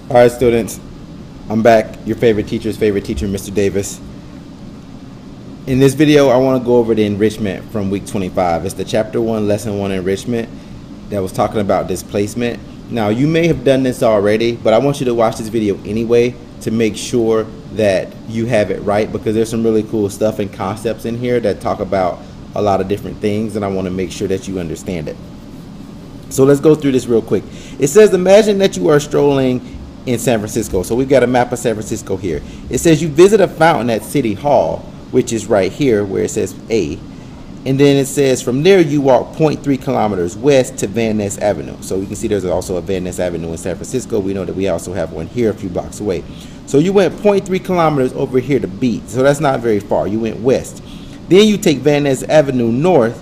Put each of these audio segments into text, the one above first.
All right, students, I'm back. Your favorite teacher's favorite teacher, Mr. Davis. In this video, I want to go over the enrichment from week 25. It's the chapter 1, lesson 1 enrichment that was talking about displacement. Now, you may have done this already, but I want you to watch this video anyway to make sure that you have it right, because there's some really cool stuff and concepts in here that talk about a lot of different things, and I want to make sure that you understand it. So let's go through this real quick. It says, imagine that you are strolling in San Francisco. So we've got a map of San Francisco here. It says you visit a fountain at City Hall, which is right here where it says A. And then it says from there you walk 0.3 kilometers west to Van Ness Avenue. So you can see there's also a Van Ness Avenue in San Francisco. We know that we also have one here a few blocks away. So you went 0.3 kilometers over here to B. So that's not very far. You went west. Then you take Van Ness Avenue north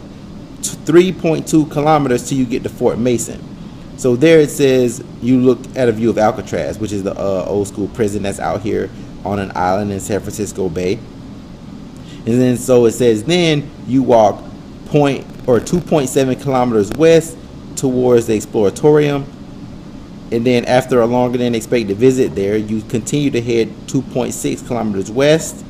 to 3.2 kilometers till you get to Fort Mason. So there it says you look at a view of Alcatraz, which is the old school prison that's out here on an island in San Francisco Bay. And then so it says then you walk 2.7 kilometers west towards the Exploratorium. And then after a longer than expected visit there, you continue to head 2.6 kilometers west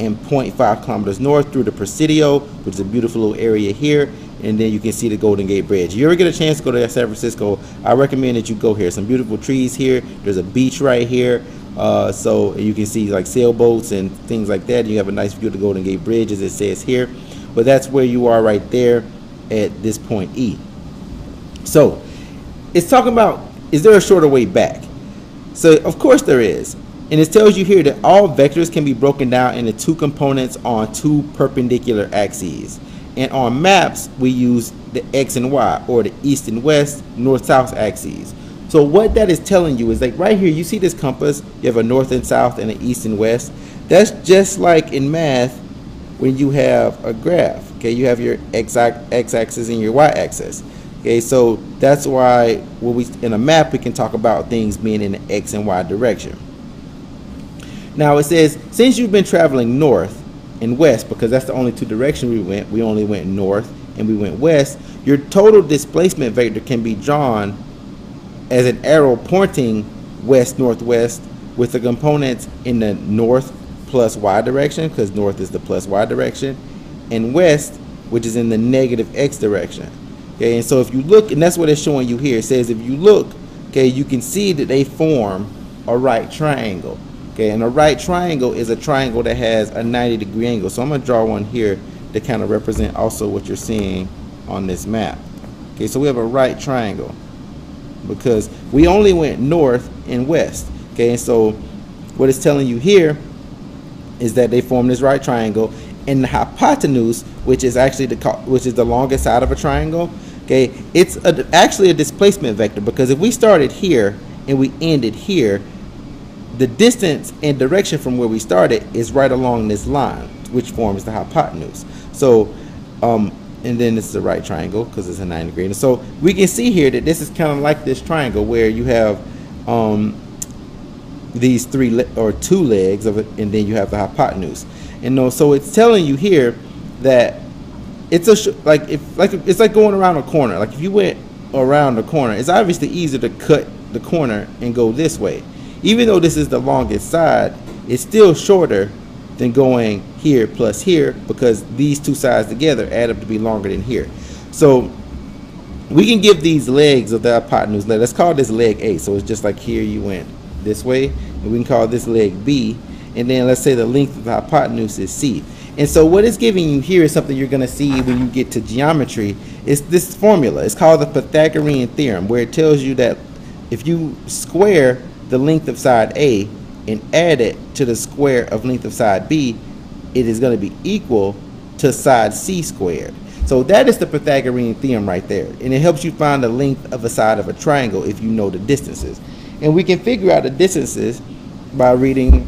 and 0.5 kilometers north through the Presidio, which is a beautiful little area here. And then you can see the Golden Gate Bridge. If you ever get a chance to go to San Francisco, I recommend that you go here. Some beautiful trees here. There's a beach right here. So you can see like sailboats and things like that. You have a nice view of the Golden Gate Bridge, as it says here. But that's where you are right there at this point E. So it's talking about, is there a shorter way back? So of course there is. And it tells you here that all vectors can be broken down into two components on two perpendicular axes. And on maps, we use the X and Y, or the east and west, north-south axes. So what that is telling you is, like right here, you see this compass, you have a north and south and an east and west. That's just like in math when you have a graph, okay? You have your x-axis and your y-axis, okay? So that's why when in a map, we can talk about things being in the X and Y direction. Now it says, since you've been traveling north and west, because that's the only two directions we only went north and we went west, your total displacement vector can be drawn as an arrow pointing west northwest with the components in the north plus y direction, because north is the plus y direction, and west, which is in the negative x direction. Okay, and so if you look, and that's what it's showing you here, it says if you look, okay, you can see that they form a right triangle. Okay, and a right triangle is a triangle that has a 90-degree angle. So I'm going to draw one here to kind of represent also what you're seeing on this map. Okay, so we have a right triangle because we only went north and west. Okay, and so what it's telling you here is that they form this right triangle, and the hypotenuse, which is actually the longest side of a triangle. Okay, it's actually a displacement vector, because if we started here and we ended here, the distance and direction from where we started is right along this line, which forms the hypotenuse. So, and then it's the right triangle because it's a 90-degree. And so we can see here that this is kind of like this triangle where you have these two legs of it, and then you have the hypotenuse. And so it's telling you here that it's it's like going around a corner. Like if you went around the corner, it's obviously easier to cut the corner and go this way. Even though this is the longest side, it's still shorter than going here plus here, because these two sides together add up to be longer than here. So we can give these legs of the hypotenuse, let's call this leg A. So it's just like here you went this way, and we can call this leg B. And then let's say the length of the hypotenuse is C. And so what it's giving you here is something you're going to see when you get to geometry. It's this formula. It's called the Pythagorean Theorem, where it tells you that if you square the length of side A and add it to the square of length of side B, it is going to be equal to side C squared. So that is the Pythagorean theorem right there, and it helps you find the length of a side of a triangle if you know the distances. And we can figure out the distances by reading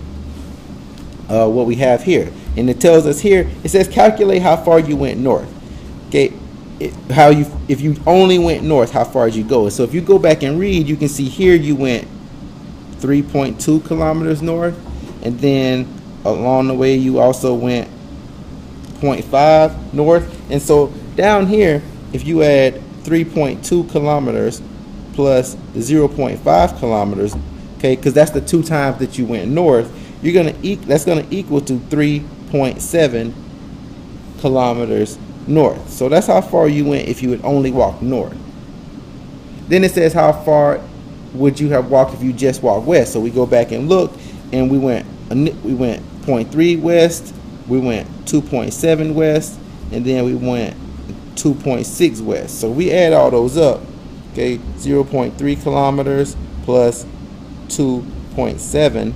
what we have here. And it tells us here, it says calculate how far you went north. Okay, if you only went north, how far did you go? And so if you go back and read, you can see here you went 3.2 kilometers north, and then along the way you also went 0.5 north. And so down here, if you add 3.2 kilometers plus 0.5 kilometers, okay, because that's the 2 times that you went north. That's gonna equal to 3.7 kilometers north. So that's how far you went if you would only walk north. Then it says how far would you have walked if you just walked west. So we go back and look, and we went 0.3 west, we went 2.7 west, and then we went 2.6 west. So we add all those up, okay, 0.3 kilometers plus 2.7.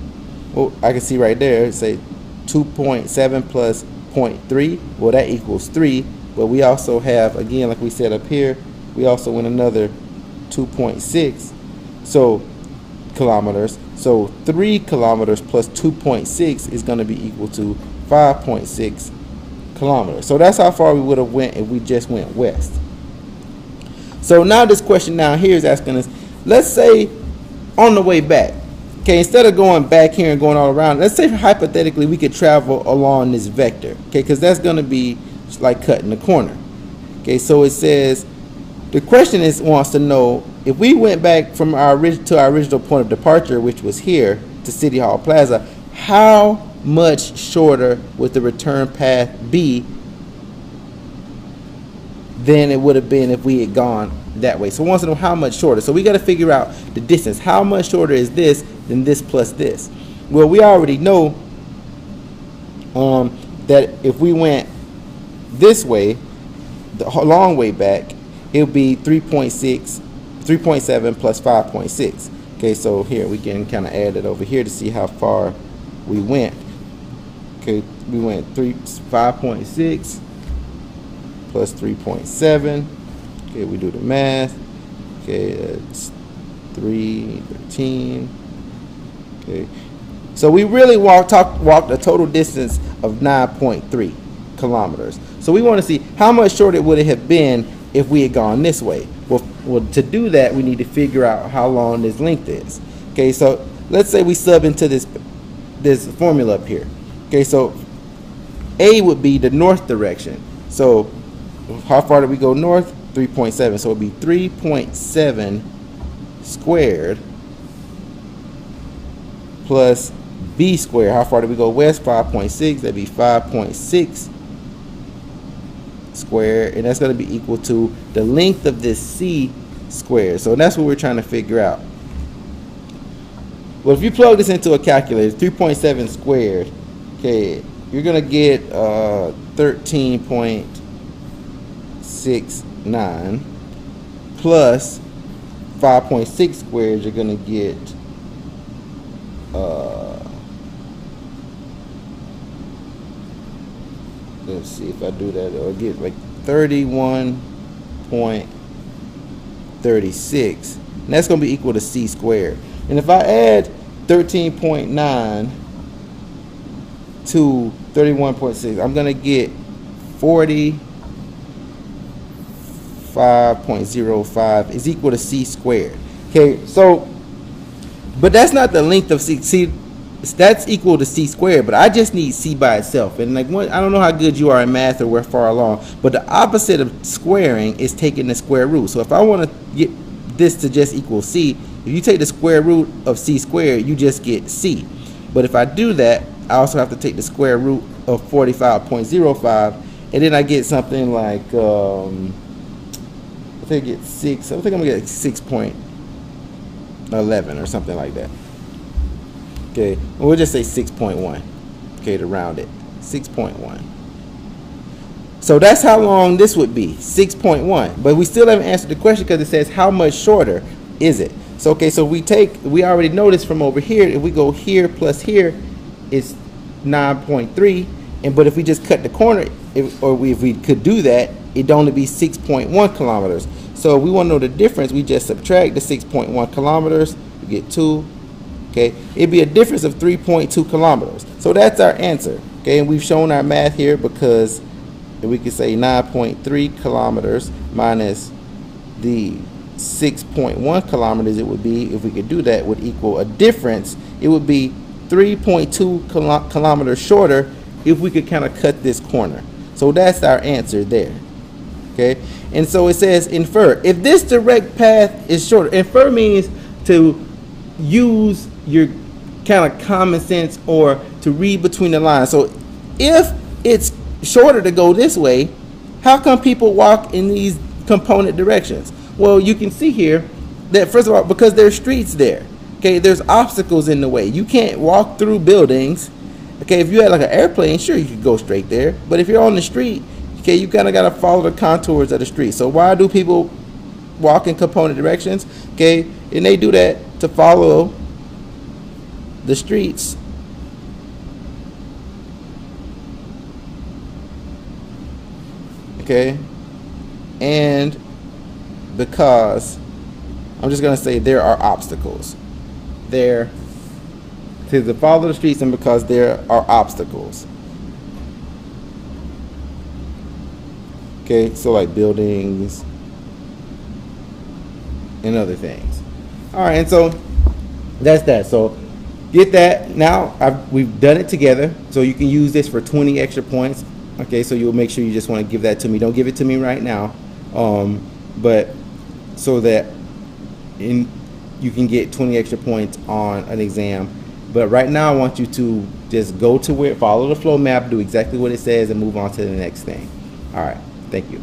Well, I can see right there, say 2.7 plus 0.3. Well, that equals 3. But we also have, again, like we said up here, we also went another 2.6 kilometers. So 3 kilometers plus 2.6 is going to be equal to 5.6 kilometers. So that's how far we would have went if we just went west. So now this question down here is asking us, let's say on the way back, okay, instead of going back here and going all around, let's say hypothetically we could travel along this vector, okay, because that's going to be like cutting the corner. Okay, so it says, the question wants to know, if we went back from our original point of departure, which was here to City Hall Plaza, how much shorter would the return path be than it would have been if we had gone that way? So it wants to know how much shorter. So we got to figure out the distance. How much shorter is this than this plus this? Well, we already know that if we went this way, the long way back, it would be 3.7 plus 5.6. Okay, so here we can kind of add it over here to see how far we went. Okay, we went 5.6 plus 3.7. Okay, we do the math. Okay, that's 313. Okay, so we really walked a total distance of 9.3 kilometers. So we want to see how much shorter would it have been if we had gone this way. Well, to do that, we need to figure out how long this length is. Okay, so let's say we sub into this formula up here. Okay, so A would be the north direction. So how far did we go north? 3.7. So it would be 3.7 squared plus B squared. How far did we go west? 5.6. That'd be 5.6 squared, and that's going to be equal to the length of this C squared. So that's what we're trying to figure out. Well, if you plug this into a calculator, 3.7 squared, okay, you're going to get 13.69 plus 5.6 squared, you're going to get let's see if I do that, I'll get like 31.36, and that's going to be equal to C squared. And if I add 13.9 to 31.6, I'm going to get 45.05 is equal to C squared. Okay, so, but that's not the length of C. See, that's equal to C squared, but I just need C by itself. And like, I don't know how good you are in math or where far along, but the opposite of squaring is taking the square root. So if I want to get this to just equal C, if you take the square root of C squared, you just get C. But if I do that, I also have to take the square root of 45.05, and then I get something like I think I think I'm gonna get 6.11 or something like that. Okay, we'll just say 6.1. Okay, to round it, 6.1. So that's how long this would be, 6.1. But we still haven't answered the question because it says how much shorter is it. So okay, so we already know this from over here. If we go here plus here, it's 9.3. But if we just cut the corner, if we could do that, it'd only be 6.1 kilometers. So we want to know the difference. We just subtract the 6.1 kilometers. We get 2. Okay, it'd be a difference of 3.2 kilometers. So that's our answer. Okay, and we've shown our math here because we could say 9.3 kilometers minus the 6.1 kilometers it would be, if we could do that, would equal a difference. It would be 3.2 kilometers shorter if we could kind of cut this corner. So that's our answer there. Okay, and so it says infer. If this direct path is shorter, infer means to use your kind of common sense or to read between the lines. So if it's shorter to go this way, how come people walk in these component directions? Well, you can see here that, first of all, because there's streets there. Okay, there's obstacles in the way. You can't walk through buildings. Okay, if you had like an airplane, sure, you could go straight there. But if you're on the street, okay, you kind of got to follow the contours of the street. So why do people walk in component directions? Okay, and they do that to follow the streets okay, and because I'm just gonna say there are obstacles there to follow the streets, and because there are obstacles. Okay, so like buildings and other things. All right, and so that's that. So get that. Now we've done it together, so you can use this for 20 extra points. Okay, so you'll make sure you just want to give that to me. Don't give it to me right now, but so that you can get 20 extra points on an exam. But right now I want you to just go to where, follow the flow map, do exactly what it says, and move on to the next thing. All right, thank you.